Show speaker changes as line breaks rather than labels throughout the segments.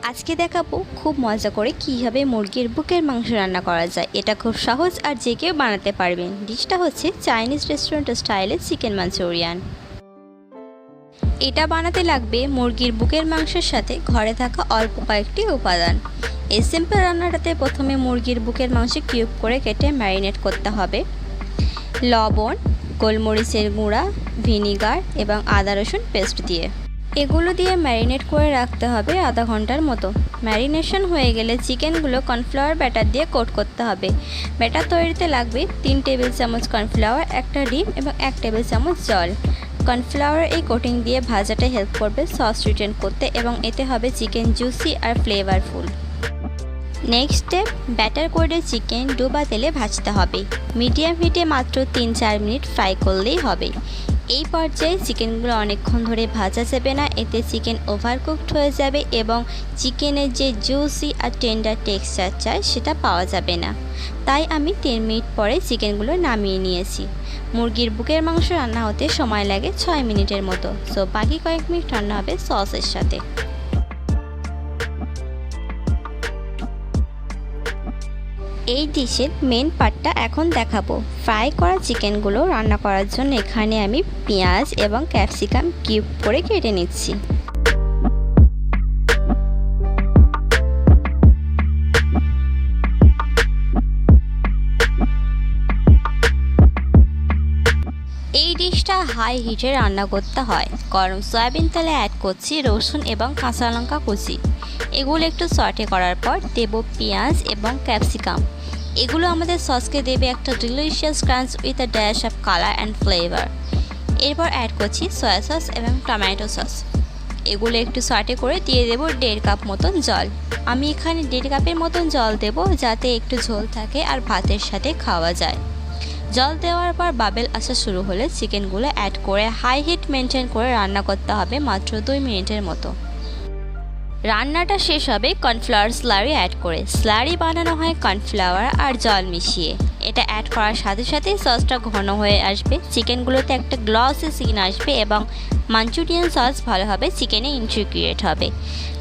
আজকে দেখাবো খুব মজা করে কীভাবে মুরগির বুকের মাংস রান্না করা যায়। এটা খুব সহজ আর যে কেউ বানাতে পারবেন। ডিশটা হচ্ছে চাইনিজ রেস্টুরেন্ট স্টাইলে চিকেন মাঞ্চুরিয়ান। এটা বানাতে লাগবে মুরগির বুকের মাংসের সাথে ঘরে থাকা অল্প কয়েকটি উপাদান। এই সিম্পল রান্নাটাতে প্রথমে মুরগির বুকের মাংস কিউব করে কেটে ম্যারিনেট করতে হবে লবণ, গোলমরিচের গুঁড়া, ভিনিগার এবং আদা রসুন পেস্ট দিয়ে। এগুলো দিয়ে ম্যারিনেট করে রাখতে হবে আধা ঘন্টার মতো। ম্যারিনেশন হয়ে গেলে চিকেনগুলো কর্নফ্লাওয়ার ব্যাটার দিয়ে কোট করতে হবে। ব্যাটার তৈরিতে লাগবে 3 টেবিল চামচ কর্নফ্লাওয়ার, 1টা ডিম এবং 1 টেবিল চামচ জল। কর্নফ্লাওয়ার এই কোটিং দিয়ে ভাজাটা হেল্প করবে সস রিটেন করতে এবং এতে হবে চিকেন জুসি আর ফ্লেভারফুল। নেক্সট স্টেপ, ব্যাটার করে চিকেন ডুবা তেলে ভাজতে হবে। মিডিয়াম হিটে মাত্র 3-4 মিনিট ফ্রাই করলেই হবে। এই পর্যায়ে চিকেনগুলো অনেকক্ষণ ধরে ভাজা যাবে না, এতে চিকেন ওভারকুকড হয়ে যাবে এবং চিকেনের যে জুসি আর টেন্ডার টেক্সচার চাই সেটা পাওয়া যাবে না। তাই আমি 3 মিনিট পরে চিকেনগুলো নামিয়ে নিয়েছি। মুরগির বুকের মাংস রান্না হতে সময় লাগে 6 মিনিটের মতো। সো বাকি কয়েক মিনিট রান্না হবে সসের সাথে। এই ডিশের মেন পার্টটা এখন দেখাবো। ফ্রাই করা চিকেনগুলো রান্না করার জন্য এখানে আমি পেঁয়াজ এবং ক্যাপসিকাম কিউব করে কেটে নিচ্ছি। এই ডিশটা হাই হিটে রান্না করতে হয়। গরম সয়াবিন তেলে অ্যাড করছি রসুন এবং কাঁচা লঙ্কা কুচি। এগুলো একটু সটে করার পর দেব পেঁয়াজ এবং ক্যাপসিকাম। এগুলো আমাদের সসকে দেবে একটা delicious crunch with a dash of colour and flavour. এরপর অ্যাড করছি সয়া সস এবং টমেটো সস। এগুলো একটু সটে করে দিয়ে দেব 1.5 কাপ মতন জল। আমি এখানে 1.5 কাপের মতন জল দেব যাতে একটু ঝোল থাকে আর ভাতের সাথে খাওয়া যায়। জল দেওয়ার পর বাবেল আসা শুরু হলে চিকেনগুলো অ্যাড করে হাই হিট মেনটেন করে রান্না করতে হবে মাত্র 2 মিনিটের মতো। রান্নাটা শেষ হবে কর্নফ্লাওয়ার স্লারি অ্যাড করে। স্লারি বানানো হয় কর্নফ্লাওয়ার আর জল মিশিয়ে। এটা অ্যাড করার সাথে সাথেই সসটা ঘন হয়ে আসবে, চিকেনগুলোতে একটা গ্লসি সিন আসবে এবং মাঞ্চুরিয়ান সস ভালোভাবে চিকেনে ইন্টিগ্রেট হবে।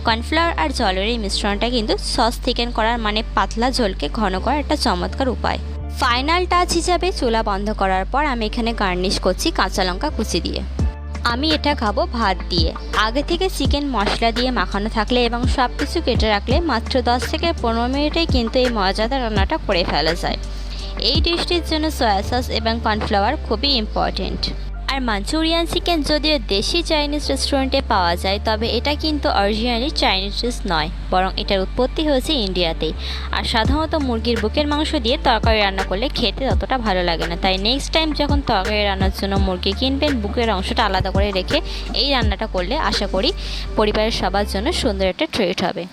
কর্নফ্লাওয়ার আর জলের এই মিশ্রণটা কিন্তু সস থিকেন করার মানে পাতলা ঝোলকে ঘন করার একটা চমৎকার উপায়। ফাইনাল টাচ হিসাবে চুলা বন্ধ করার পর আমি এখানে গার্নিশ করছি কাঁচা লঙ্কা কুচি দিয়ে। আমি এটা খাবো ভাত দিয়ে। আগে থেকে চিকেন মশলা দিয়ে মাখানো থাকলে এবং সব কিছু কেটে রাখলে মাত্র 10 থেকে 15 মিনিটেই কিন্তু এই মজাদার রান্নাটা করে ফেলা যায়। এই ডিশটির জন্য সয়া সস এবং কর্নফ্লাওয়ার খুবই ইম্পর্টেন্ট। আর মাঞ্চুরিয়ান চিকেন যদিও দেশি চাইনিজ রেস্টুরেন্টে পাওয়া যায়, তবে এটা কিন্তু অরিজিনালি চাইনিজ ডিশ নয়, বরং এটার উৎপত্তি হয়েছে ইন্ডিয়াতেই। আর সাধারণত মুরগির বুকের মাংস দিয়ে তরকারি রান্না করলে খেতে ততটা ভালো লাগে না। তাই নেক্সট টাইম যখন তরকারি রান্নার জন্য মুরগি কিনবেন, বুকের অংশটা আলাদা করে রেখে এই রান্নাটা করলে আশা করি পরিবারের সবার জন্য সুন্দর একটা ট্রিট হবে।